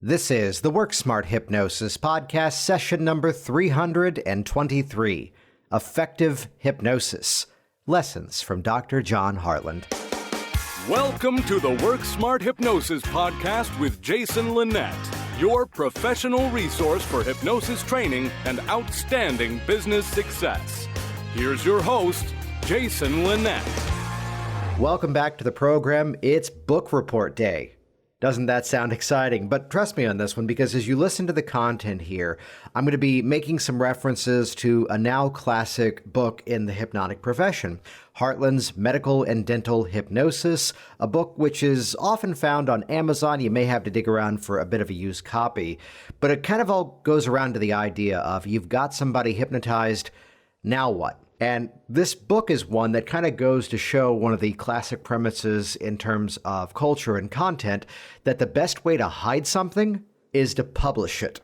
This is the Work Smart Hypnosis podcast, session number 323, Effective Hypnosis, Lessons from Dr. John Hartland. Welcome to the Work Smart Hypnosis podcast with Jason Linett, your professional resource for hypnosis training and outstanding business success. Here's your host, Jason Linett. Welcome back to the program. It's Book Report Day. Doesn't that sound exciting? But trust me on this one, because as you listen to the content here, I'm going to be making some references to a now classic book in the hypnotic profession, Hartland's Medical and Dental Hypnosis, a book which is often found on Amazon. You may have to dig around for a bit of a used copy, but it kind of all goes around to the idea of you've got somebody hypnotized, now what? And this book is one that kind of goes to show one of the classic premises in terms of culture and content, that the best way to hide something is to publish it.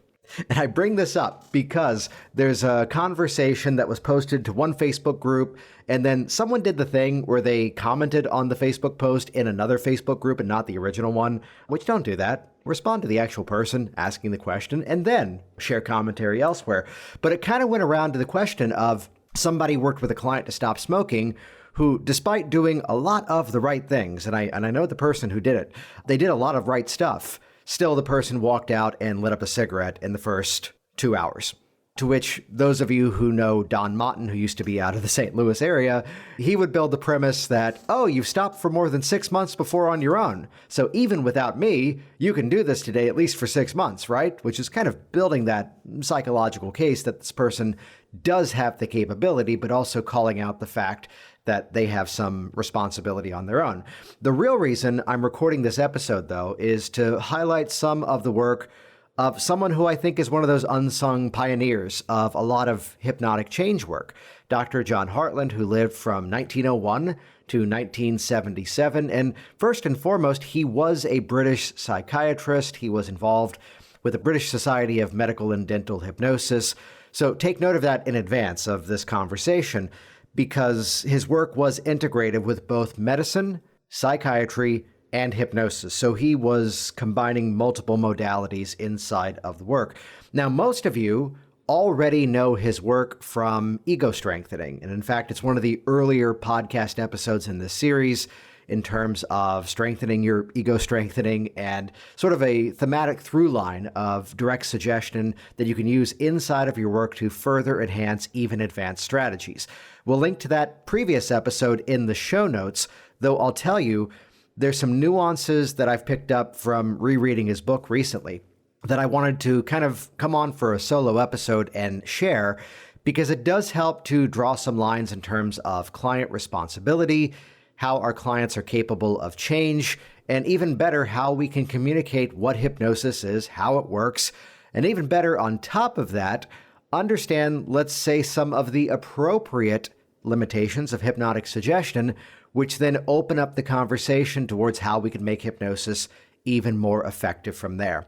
And I bring this up because there's a conversation that was posted to one Facebook group, and then someone did the thing where they commented on the Facebook post in another Facebook group and not the original one, which don't do that. Respond to the actual person asking the question and then share commentary elsewhere. But it kind of went around to the question of, somebody worked with a client to stop smoking who, despite doing a lot of the right things, and I know the person who did it, they did a lot of right stuff. Still, the person walked out and lit up a cigarette in the first 2 hours. To which those of you who know Don Motton, who used to be out of the St. Louis area, he would build the premise that, oh, you've stopped for more than 6 months before on your own. So even without me, you can do this today at least for 6 months, right? Which is kind of building that psychological case that this person does have the capability, but also calling out the fact that they have some responsibility on their own. The real reason I'm recording this episode, though, is to highlight some of the work of someone who I think is one of those unsung pioneers of a lot of hypnotic change work, Dr. John Hartland, who lived from 1901 to 1977. And first and foremost, he was a British psychiatrist. He was involved with the British Society of Medical and Dental Hypnosis. So take note of that in advance of this conversation, because his work was integrated with both medicine, psychiatry, and hypnosis. So he was combining multiple modalities inside of the work. Now, most of you already know his work from ego strengthening. And in fact, it's one of the earlier podcast episodes in this series in terms of strengthening your ego strengthening and sort of a thematic through line of direct suggestion that you can use inside of your work to further enhance even advanced strategies. We'll link to that previous episode in the show notes, though I'll tell you, there's some nuances that I've picked up from rereading his book recently that I wanted to kind of come on for a solo episode and share, because it does help to draw some lines in terms of client responsibility, how our clients are capable of change, and even better, how we can communicate what hypnosis is, how it works, and even better, on top of that, understand, let's say, some of the appropriate limitations of hypnotic suggestion, which then open up the conversation towards how we can make hypnosis even more effective from there.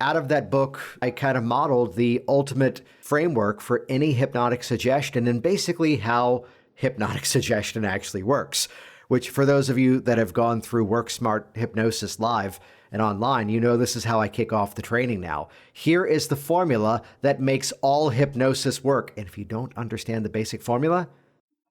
Out of that book, I kind of modeled the ultimate framework for any hypnotic suggestion and basically how hypnotic suggestion actually works, which for those of you that have gone through Work Smart Hypnosis Live and online, you know this is how I kick off the training now. Here is the formula that makes all hypnosis work. And if you don't understand the basic formula,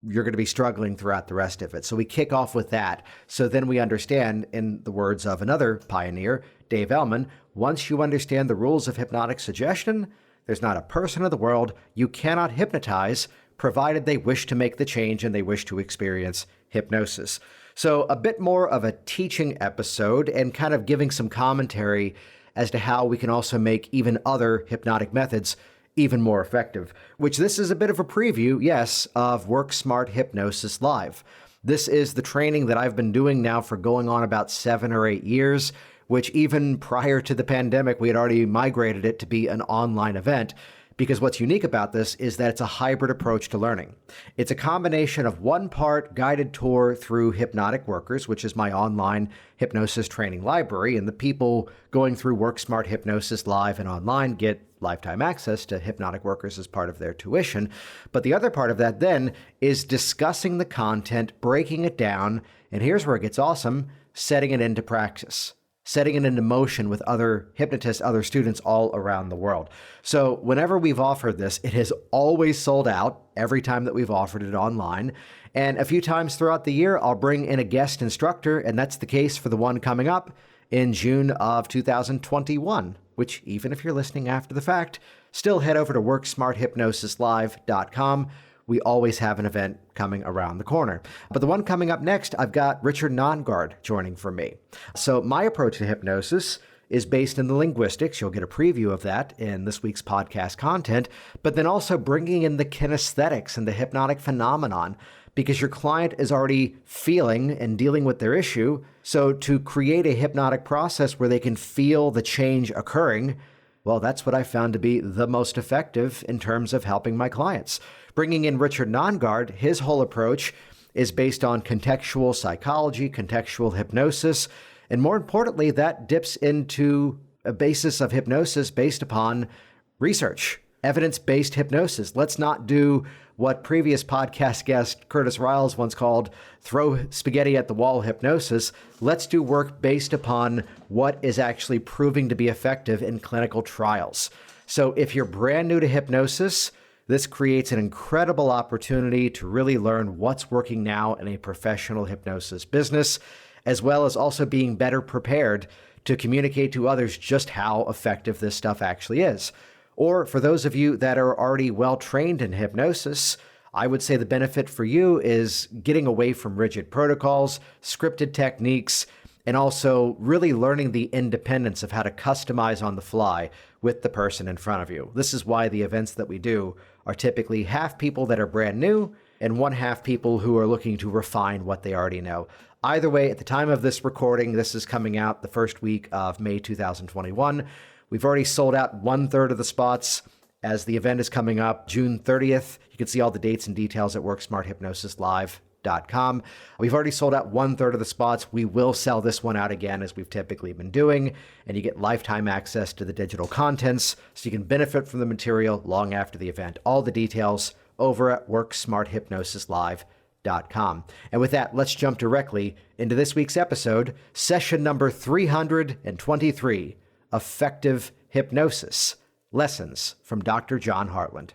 you're going to be struggling throughout the rest of it. So we kick off with that. So then we understand, in the words of another pioneer, Dave Ellman, once you understand the rules of hypnotic suggestion, there's not a person in the world you cannot hypnotize, provided they wish to make the change and they wish to experience hypnosis. So a bit more of a teaching episode and kind of giving some commentary as to how we can also make even other hypnotic methods even more effective, which this is a bit of a preview, yes, of Work Smart Hypnosis Live. This is the training that I've been doing now for going on about 7 or 8 years, which even prior to the pandemic, we had already migrated it to be an online event, because what's unique about this is that it's a hybrid approach to learning. It's a combination of one part guided tour through Hypnotic Workers, which is my online hypnosis training library, and the people going through Work Smart Hypnosis Live and online get lifetime access to Hypnotic Workers as part of their tuition. But the other part of that then is discussing the content, breaking it down, and here's where it gets awesome, setting it into practice. setting it into motion with other hypnotists, other students all around the world. So whenever we've offered this, it has always sold out every time that we've offered it online. And a few times throughout the year, I'll bring in a guest instructor, and that's the case for the one coming up in June of 2021, which even if you're listening after the fact, still head over to worksmarthypnosislive.com. We always have an event coming around the corner. But the one coming up next, I've got Richard Nongard joining for me. So my approach to hypnosis is based in the linguistics. You'll get a preview of that in this week's podcast content, but then also bringing in the kinesthetics and the hypnotic phenomenon, because your client is already feeling and dealing with their issue. So to create a hypnotic process where they can feel the change occurring, well, that's what I found to be the most effective in terms of helping my clients. Bringing in Richard Nongard, his whole approach is based on contextual psychology, contextual hypnosis, and more importantly, that dips into a basis of hypnosis based upon research, evidence-based hypnosis. Let's not do what previous podcast guest Curtis Riles once called throw spaghetti at the wall hypnosis. Let's do work based upon what is actually proving to be effective in clinical trials. So if you're brand new to hypnosis, this creates an incredible opportunity to really learn what's working now in a professional hypnosis business, as well as also being better prepared to communicate to others just how effective this stuff actually is. Or for those of you that are already well trained in hypnosis, I would say the benefit for you is getting away from rigid protocols, scripted techniques, and also really learning the independence of how to customize on the fly with the person in front of you. This is why the events that we do are typically half people that are brand new and one half people who are looking to refine what they already know. Either way, at the time of this recording, this is coming out the first week of May 2021. We've already sold out 1/3 of the spots. As the event is coming up June 30th, you can see all the dates and details at worksmarthypnosislive.com. We've already sold out 1/3 of the spots. We will sell this one out again as we've typically been doing, and you get lifetime access to the digital contents so you can benefit from the material long after the event. All the details over at worksmarthypnosislive.com. And with that, let's jump directly into this week's episode, session number 323, Effective Hypnosis, Lessons from Dr. John Hartland.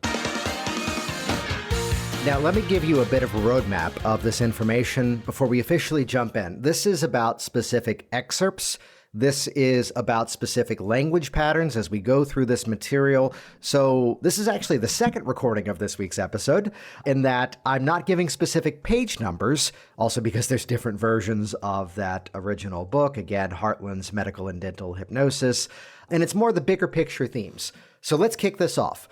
Now, let me give you a bit of a roadmap of this information before we officially jump in. This is about specific excerpts. This is about specific language patterns as we go through this material. So this is actually the second recording of this week's episode, in that I'm not giving specific page numbers, also because there's different versions of that original book. Again, Hartland's Medical and Dental Hypnosis. And it's more the bigger picture themes. So let's kick this off.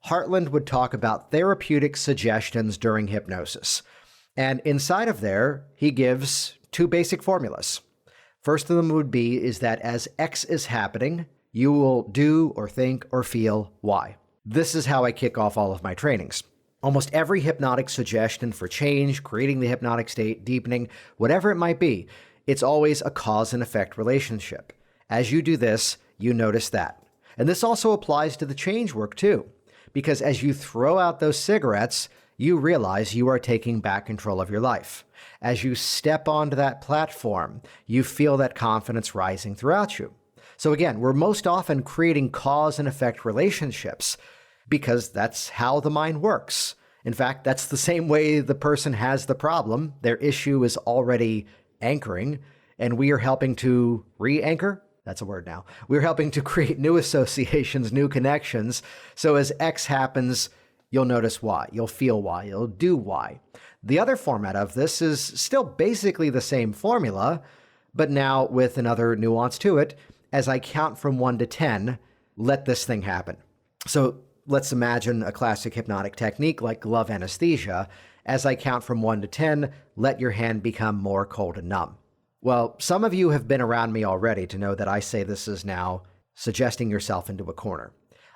Hartland would talk about therapeutic suggestions during hypnosis. And inside of there, he gives two basic formulas. First of them would be is that as X is happening, you will do or think or feel Y. This is how I kick off all of my trainings. Almost every hypnotic suggestion for change, creating the hypnotic state, deepening, whatever it might be, it's always a cause and effect relationship. As you do this, you notice that. And this also applies to the change work too, because as you throw out those cigarettes, you realize you are taking back control of your life. As you step onto that platform, you feel that confidence rising throughout you. So again, we're most often creating cause and effect relationships because that's how the mind works. In fact, that's the same way the person has the problem. Their issue is already anchoring, and we are helping to re-anchor. That's a word now. We're helping to create new associations, new connections. So as X happens, you'll notice Y, you'll feel Y, you'll do Y. The other format of this is still basically the same formula, but now with another nuance to it. As I count from 1 to 10, let this thing happen. So let's imagine a classic hypnotic technique like glove anesthesia. As I count from 1 to 10, let your hand become more cold and numb. Well, some of you have been around me already to know that I say this is now suggesting yourself into a corner.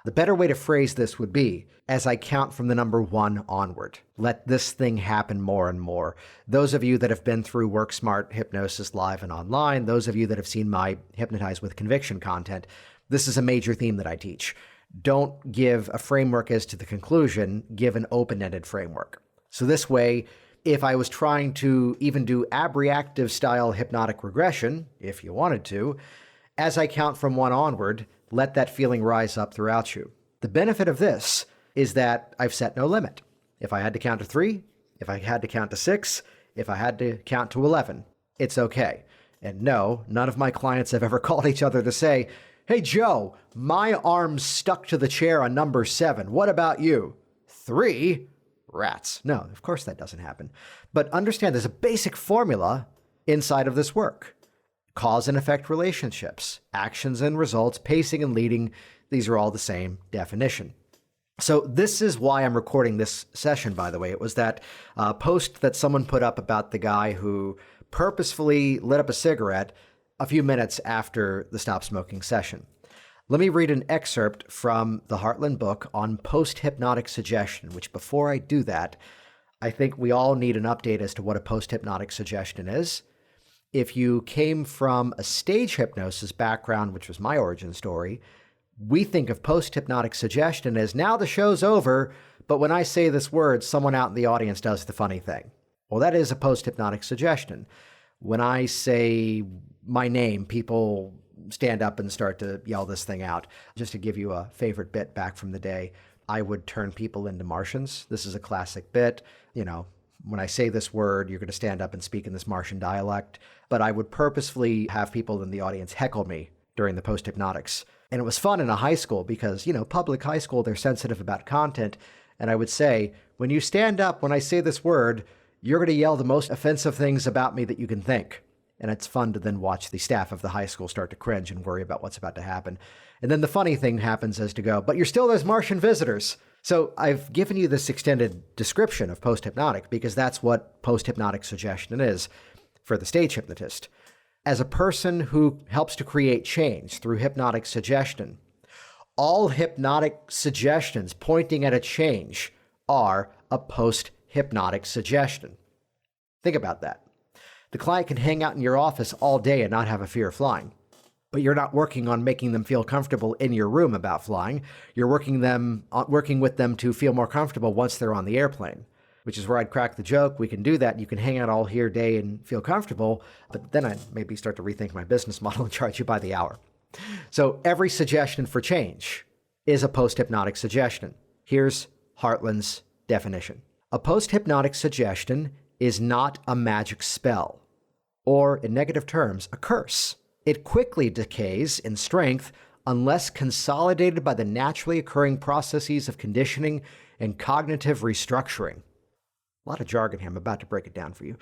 The better way to phrase this would be, as I count from the number 1 onward, let this thing happen more and more. Those of you that have been through WorkSmart Hypnosis live and online, those of you that have seen my Hypnotized with Conviction content, this is a major theme that I teach. Don't give a framework as to the conclusion, give an open-ended framework. So this way, if I was trying to even do abreactive style hypnotic regression, if you wanted to, As I count from 1 onward, let that feeling rise up throughout you. The benefit of this is that I've set no limit. If I had to count to 3, if I had to count to 6, if I had to count to 11, it's okay. And no, none of my clients have ever called each other to say, "Hey, Joe, my arm's stuck to the chair on number 7. What about you?" 3? Rats. No, of course that doesn't happen. But understand there's a basic formula inside of this work. Cause and effect relationships, actions and results, pacing and leading, these are all the same definition. So this is why I'm recording this session, by the way. It was that post that someone put up about the guy who purposefully lit up a cigarette a few minutes after the stop smoking session. Let me read an excerpt from the Hartland book on post-hypnotic suggestion, which before I do that, I think we all need an update as to what a post-hypnotic suggestion is. If you came from a stage hypnosis background, which was my origin story, we think of post-hypnotic suggestion as now the show's over, but when I say this word, someone out in the audience does the funny thing. Well, that is a post-hypnotic suggestion. When I say my name, people stand up and start to yell this thing out. Just to give you a favorite bit back from the day, I would turn people into Martians. This is a classic bit. When I say this word, you're going to stand up and speak in this Martian dialect. But I would purposefully have people in the audience heckle me during the post-hypnotics. And it was fun in a high school because, public high school, they're sensitive about content. And I would say, when you stand up, when I say this word, you're going to yell the most offensive things about me that you can think. And it's fun to then watch the staff of the high school start to cringe and worry about what's about to happen. And then the funny thing happens as to go, but you're still those Martian visitors. So I've given you this extended description of post-hypnotic because that's what post-hypnotic suggestion is for the stage hypnotist. As a person who helps to create change through hypnotic suggestion, all hypnotic suggestions pointing at a change are a post-hypnotic suggestion. Think about that. The client can hang out in your office all day and not have a fear of flying, but you're not working on making them feel comfortable in your room about flying. You're working with them to feel more comfortable once they're on the airplane, which is where I'd crack the joke. We can do that. You can hang out all here day and feel comfortable, but then I'd maybe start to rethink my business model and charge you by the hour. So every suggestion for change is a post-hypnotic suggestion. Here's Hartland's definition. A post-hypnotic suggestion is not a magic spell, or in negative terms, a curse. It quickly decays in strength unless consolidated by the naturally occurring processes of conditioning and cognitive restructuring. A lot of jargon here. I'm about to break it down for you.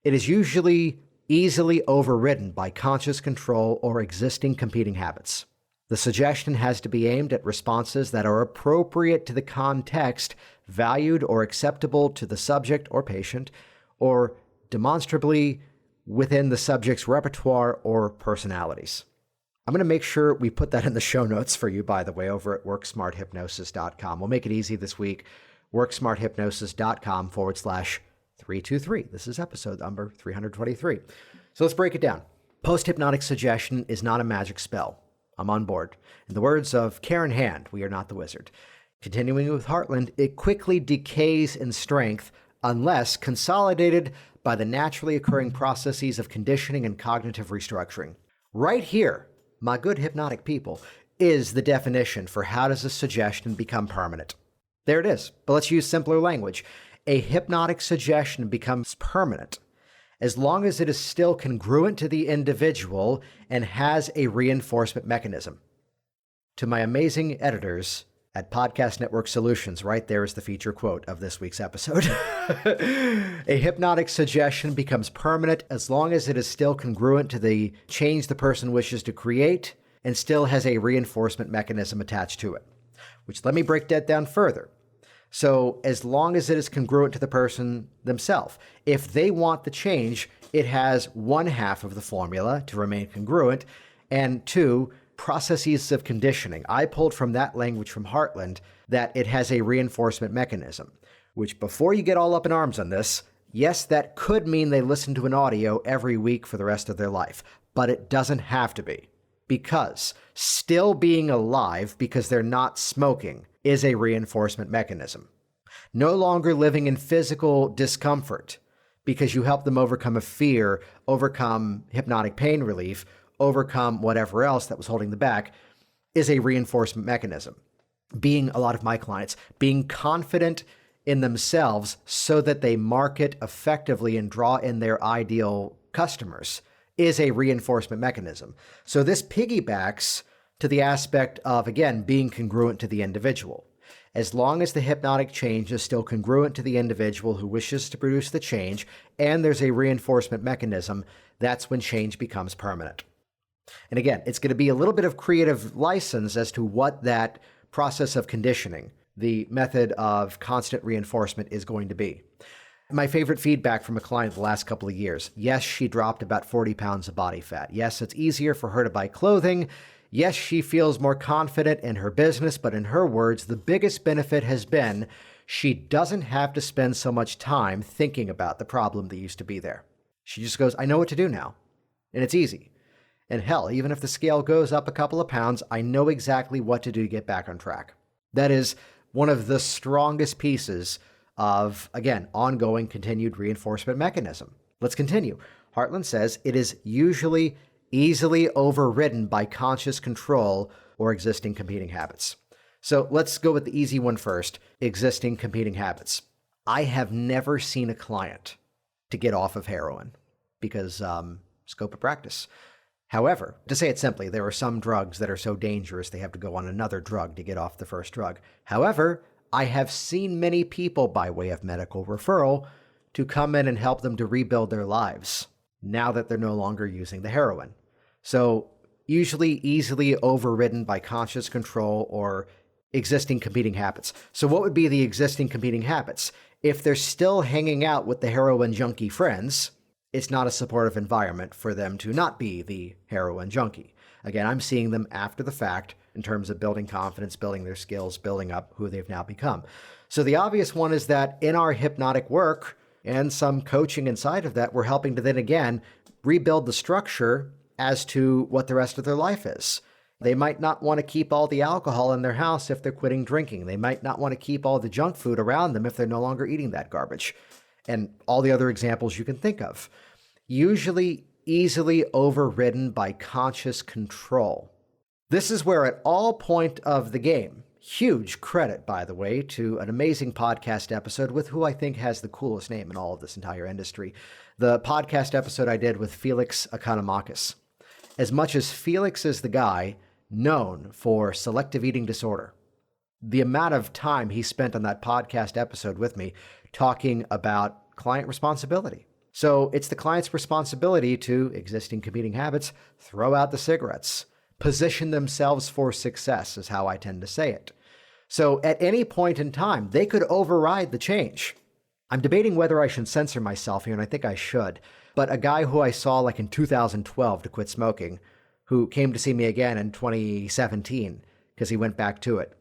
It is usually easily overridden by conscious control or existing competing habits. The suggestion has to be aimed at responses that are appropriate to the context, valued or acceptable to the subject or patient, or demonstrably within the subject's repertoire or personalities. I'm going to make sure we put that in the show notes for you, by the way, over at worksmarthypnosis.com. We'll make it easy this week. worksmarthypnosis.com/323. This is episode number 323. So let's break it down. Post-hypnotic suggestion is not a magic spell. I'm on board. In the words of Karen Hand, we are not the wizard. Continuing with Hartland, it quickly decays in strength unless consolidated by the naturally occurring processes of conditioning and cognitive restructuring. Right here, my good hypnotic people, is the definition for how does a suggestion become permanent. There it is, but let's use simpler language. A hypnotic suggestion becomes permanent as long as it is still congruent to the individual and has a reinforcement mechanism. To my amazing editors at Podcast Network Solutions, right there is the feature quote of this week's episode. A hypnotic suggestion becomes permanent as long as it is still congruent to the change the person wishes to create and still has a reinforcement mechanism attached to it. Which, let me break that down further. So as long as it is congruent to the person themselves, if they want the change, it has one half of the formula to remain congruent, and two, processes of conditioning. I pulled from that language from Hartland that it has a reinforcement mechanism, which before you get all up in arms on this, yes, that could mean they listen to an audio every week for the rest of their life, but it doesn't have to be, because still being alive because they're not smoking is a reinforcement mechanism. No longer living in physical discomfort because you help them overcome a fear, overcome hypnotic pain relief, overcome whatever else that was holding them back, is a reinforcement mechanism. Being a lot of my clients, being confident in themselves so that they market effectively and draw in their ideal customers is a reinforcement mechanism. So this piggybacks to the aspect of, again, being congruent to the individual. As long as the hypnotic change is still congruent to the individual who wishes to produce the change, and there's a reinforcement mechanism, that's when change becomes permanent. And again, it's going to be a little bit of creative license as to what that process of conditioning, the method of constant reinforcement, is going to be. My favorite feedback from a client the last couple of years: yes, she dropped about 40 pounds of body fat. Yes, it's easier for her to buy clothing. Yes, she feels more confident in her business, but in her words, the biggest benefit has been she doesn't have to spend so much time thinking about the problem that used to be there. She just goes, I know what to do now, and it's easy. And hell, even if the scale goes up a couple of pounds, I know exactly what to do to get back on track. That is one of the strongest pieces of, again, ongoing continued reinforcement mechanism. Let's continue. Hartland says it is usually easily overridden by conscious control or existing competing habits. So let's go with the easy one first, existing competing habits. I have never seen a client to get off of heroin because scope of practice. However, to say it simply, there are some drugs that are so dangerous they have to go on another drug to get off the first drug. However, I have seen many people, by way of medical referral, to come in and help them to rebuild their lives now that they're no longer using the heroin. So usually easily overridden by conscious control or existing competing habits. So what would be the existing competing habits? If they're still hanging out with the heroin junkie friends, it's not a supportive environment for them to not be the heroin junkie. Again, I'm seeing them after the fact in terms of building confidence, building their skills, building up who they've now become. So the obvious one is that in our hypnotic work and some coaching inside of that, we're helping to then again rebuild the structure as to what the rest of their life is. They might not want to keep all the alcohol in their house if they're quitting drinking. They might not want to keep all the junk food around them if they're no longer eating that garbage. And all the other examples you can think of. Usually easily overridden by conscious control. This is where at all point of the game, huge credit, by the way, to an amazing podcast episode with who I think has the coolest name in all of this entire industry. The podcast episode I did with Felix Economakis. As much as Felix is the guy known for selective eating disorder, the amount of time he spent on that podcast episode with me talking about client responsibility. So it's the client's responsibility to, existing competing habits, throw out the cigarettes, position themselves for success is how I tend to say it. So at any point in time, they could override the change. I'm debating whether I should censor myself here, and I think I should. But a guy who I saw like in 2012 to quit smoking, who came to see me again in 2017 because he went back to it.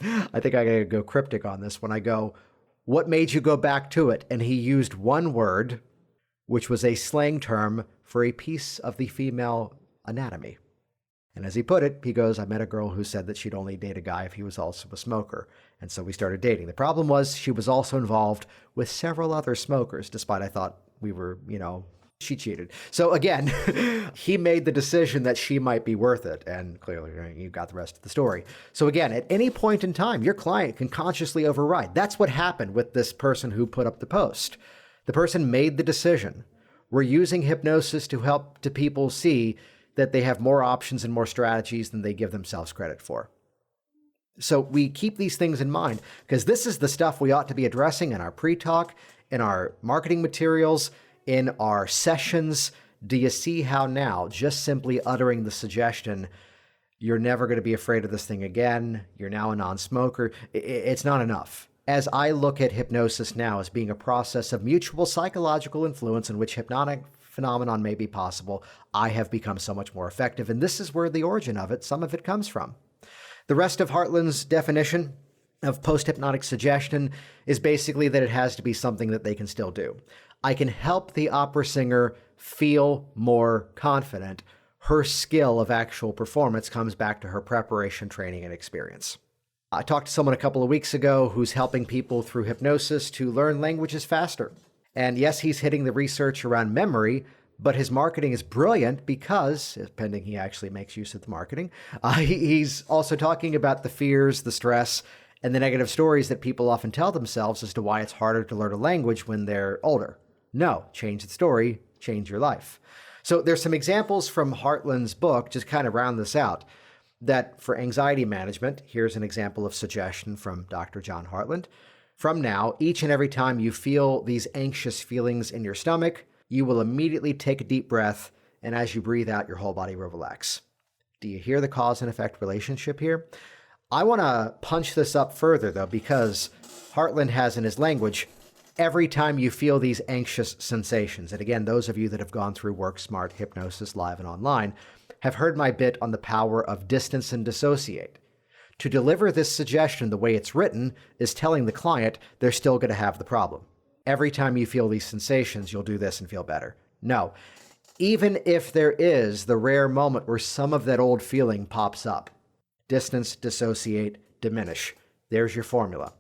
I think I gotta go cryptic on this when I go, what made you go back to it? And he used one word, which was a slang term for a piece of the female anatomy. And as he put it, he goes, I met a girl who said that she'd only date a guy if he was also a smoker. And so we started dating. The problem was she was also involved with several other smokers, despite I thought we were, she cheated. So again, he made the decision that she might be worth it. And clearly you got the rest of the story. So again, at any point in time, your client can consciously override. That's what happened with this person who put up the post. The person made the decision. We're using hypnosis to help to people see that they have more options and more strategies than they give themselves credit for. So we keep these things in mind because this is the stuff we ought to be addressing in our pre-talk, in our marketing materials, in our sessions. Do you see how now, just simply uttering the suggestion, you're never going to be afraid of this thing again, you're now a non-smoker, it's not enough. As I look at hypnosis now as being a process of mutual psychological influence in which hypnotic phenomenon may be possible, I have become so much more effective. And this is where the origin of it, some of it comes from. The rest of Hartland's definition of post-hypnotic suggestion is basically that it has to be something that they can still do. I can help the opera singer feel more confident. Her skill of actual performance comes back to her preparation, training, and experience. I talked to someone a couple of weeks ago who's helping people through hypnosis to learn languages faster. And yes, he's hitting the research around memory, but his marketing is brilliant because, pending he actually makes use of the marketing, he's also talking about the fears, the stress, and the negative stories that people often tell themselves as to why it's harder to learn a language when they're older. No, change the story, change your life. So there's some examples from Hartland's book, just kind of round this out, that for anxiety management, here's an example of suggestion from Dr. John Hartland. From now, each and every time you feel these anxious feelings in your stomach, you will immediately take a deep breath, and as you breathe out, your whole body will relax. Do you hear the cause and effect relationship here? I want to punch this up further, though, because Hartland has in his language, every time you feel these anxious sensations, and again, those of you that have gone through Work Smart Hypnosis live and online have heard my bit on the power of distance and dissociate. To deliver this suggestion the way it's written is telling the client they're still going to have the problem. Every time you feel these sensations, you'll do this and feel better. No, even if there is the rare moment where some of that old feeling pops up, distance, dissociate, diminish. There's your formula.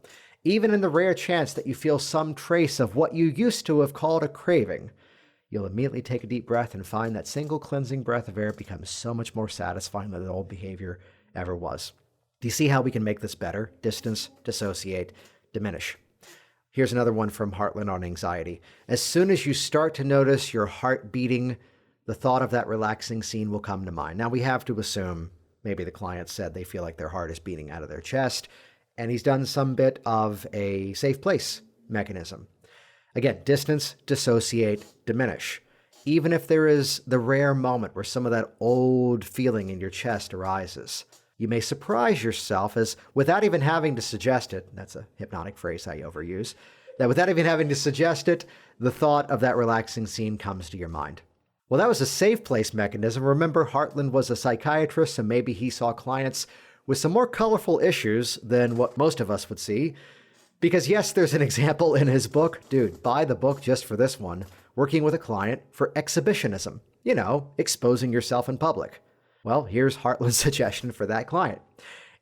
Even in the rare chance that you feel some trace of what you used to have called a craving, you'll immediately take a deep breath and find that single cleansing breath of air becomes so much more satisfying than the old behavior ever was. Do you see how we can make this better? Distance, dissociate, diminish. Here's another one from Hartland on anxiety. As soon as you start to notice your heart beating, the thought of that relaxing scene will come to mind. Now, we have to assume maybe the client said they feel like their heart is beating out of their chest, and he's done some bit of a safe place mechanism. Again, distance, dissociate, diminish. Even if there is the rare moment where some of that old feeling in your chest arises, you may surprise yourself as, without even having to suggest it, that's a hypnotic phrase I overuse, that without even having to suggest it, the thought of that relaxing scene comes to your mind. Well, that was a safe place mechanism. Remember, Hartland was a psychiatrist, so maybe he saw clients with some more colorful issues than what most of us would see. Because yes, there's an example in his book. Dude, buy the book just for this one. Working with a client for exhibitionism. You know, exposing yourself in public. Well, here's Hartland's suggestion for that client.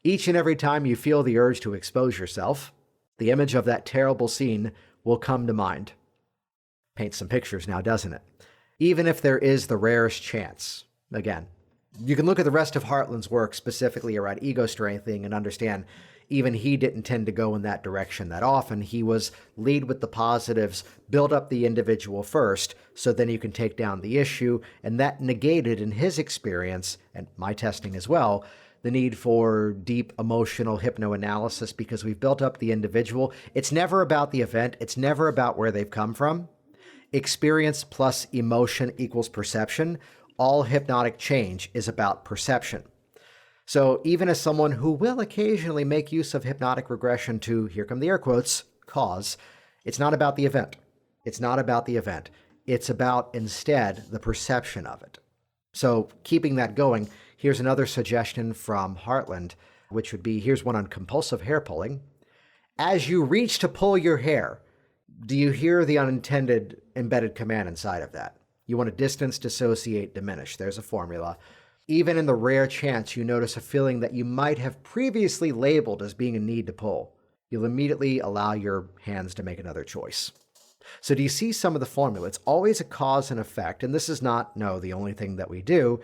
Each and every time you feel the urge to expose yourself, the image of that terrible scene will come to mind. Paints some pictures now, doesn't it? Even if there is the rarest chance. Again, you can look at the rest of Hartland's work specifically around ego strengthening and understand even he didn't tend to go in that direction that often. He was lead with the positives, build up the individual first, so then you can take down the issue. And that negated, in his experience, and my testing as well, the need for deep emotional hypnoanalysis because we've built up the individual. It's never about the event. It's never about where they've come from. Experience plus emotion equals perception. All hypnotic change is about perception. So even as someone who will occasionally make use of hypnotic regression to, here come the air quotes, cause, it's not about the event. It's not about the event. It's about, instead, the perception of it. So keeping that going, here's another suggestion from Hartland, which would be, here's one on compulsive hair pulling. As you reach to pull your hair, do you hear the unintended embedded command inside of that? You want to distance, dissociate, diminish. There's a formula. Even in the rare chance you notice a feeling that you might have previously labeled as being a need to pull, you'll immediately allow your hands to make another choice. So do you see some of the formula? It's always a cause and effect, and this is not, no, the only thing that we do,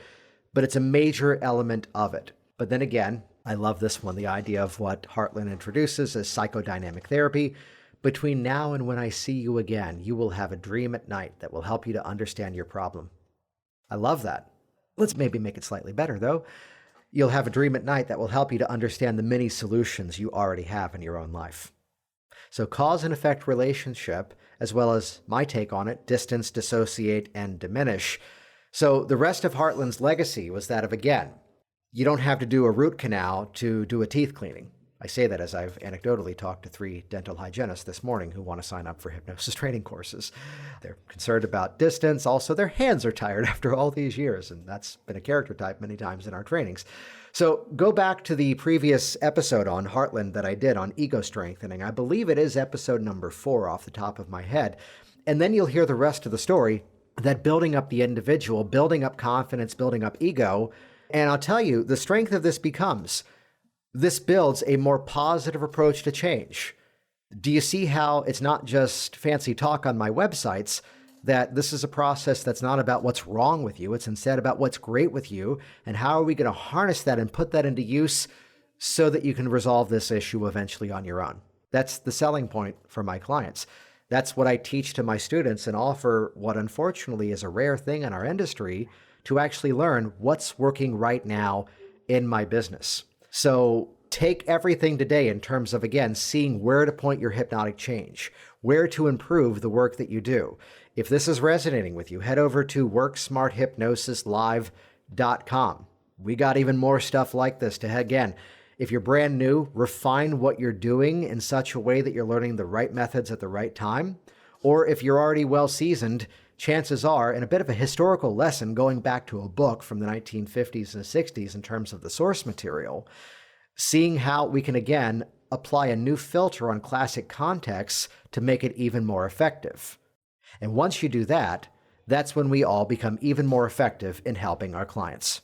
but it's a major element of it. But then again, I love this one, the idea of what Hartland introduces as psychodynamic therapy. Between now and when I see you again, you will have a dream at night that will help you to understand your problem. I love that. Let's maybe make it slightly better, though. You'll have a dream at night that will help you to understand the many solutions you already have in your own life. So cause and effect relationship, as well as my take on it, distance, dissociate, and diminish. So the rest of Hartland's legacy was that of, again, you don't have to do a root canal to do a teeth cleaning. I say that as I've anecdotally talked to 3 dental hygienists this morning who want to sign up for hypnosis training courses. They're concerned about distance. Also, their hands are tired after all these years, and that's been a character type many times in our trainings. So go back to the previous episode on Hartland that I did on ego strengthening. I believe it is episode number 4 off the top of my head. And then you'll hear the rest of the story, that building up the individual, building up confidence, building up ego. And I'll tell you, the strength of this becomes, this builds a more positive approach to change. Do you see how it's not just fancy talk on my websites? that this is a process that's not about what's wrong with you. It's instead about what's great with you and how are we going to harness that and put that into use so that you can resolve this issue eventually on your own. That's the selling point for my clients. That's what I teach to my students and offer what unfortunately is a rare thing in our industry, to actually learn what's working right now in my business. So take everything today in terms of, again, seeing where to point your hypnotic change, where to improve the work that you do. If this is resonating with you, head over to worksmarthypnosislive.com. We got even more stuff like this to, again, if you're brand new, refine what you're doing in such a way that you're learning the right methods at the right time. Or if you're already well seasoned, chances are, in a bit of a historical lesson going back to a book from the 1950s and 60s in terms of the source material, seeing how we can, again, apply a new filter on classic contexts to make it even more effective. And once you do that, that's when we all become even more effective in helping our clients.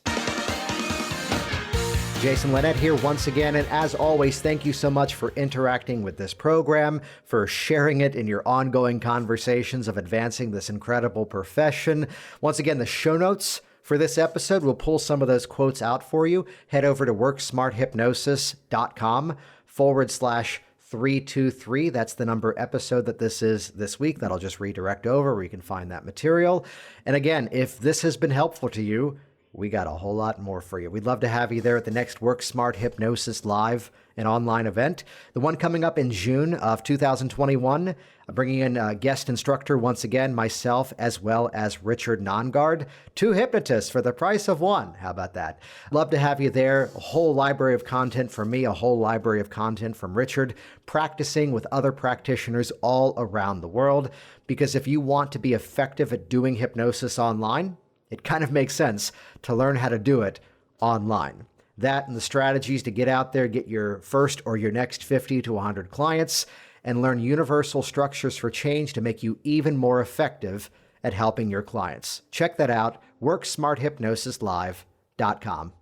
Jason Linett here once again, and as always, thank you so much for interacting with this program, for sharing it in your ongoing conversations of advancing this incredible profession. Once again, the show notes for this episode, we'll pull some of those quotes out for you. Head over to worksmarthypnosis.com/323. That's the number episode that this is this week. That'll just redirect over where you can find that material. And again, if this has been helpful to you, we got a whole lot more for you. We'd love to have you there at the next Work Smart Hypnosis Live, an online event. The one coming up in June of 2021, bringing in a guest instructor once again, myself, as well as Richard Nongard, 2 hypnotists for the price of 1. How about that? Love to have you there. A whole library of content from me, a whole library of content from Richard, practicing with other practitioners all around the world. Because if you want to be effective at doing hypnosis online, it kind of makes sense to learn how to do it online. That and the strategies to get out there, get your first or your next 50 to 100 clients, and learn universal structures for change to make you even more effective at helping your clients. Check that out, worksmarthypnosislive.com.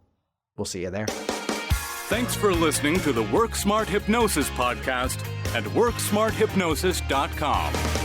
We'll see you there. Thanks for listening to the Work Smart Hypnosis podcast at worksmarthypnosis.com.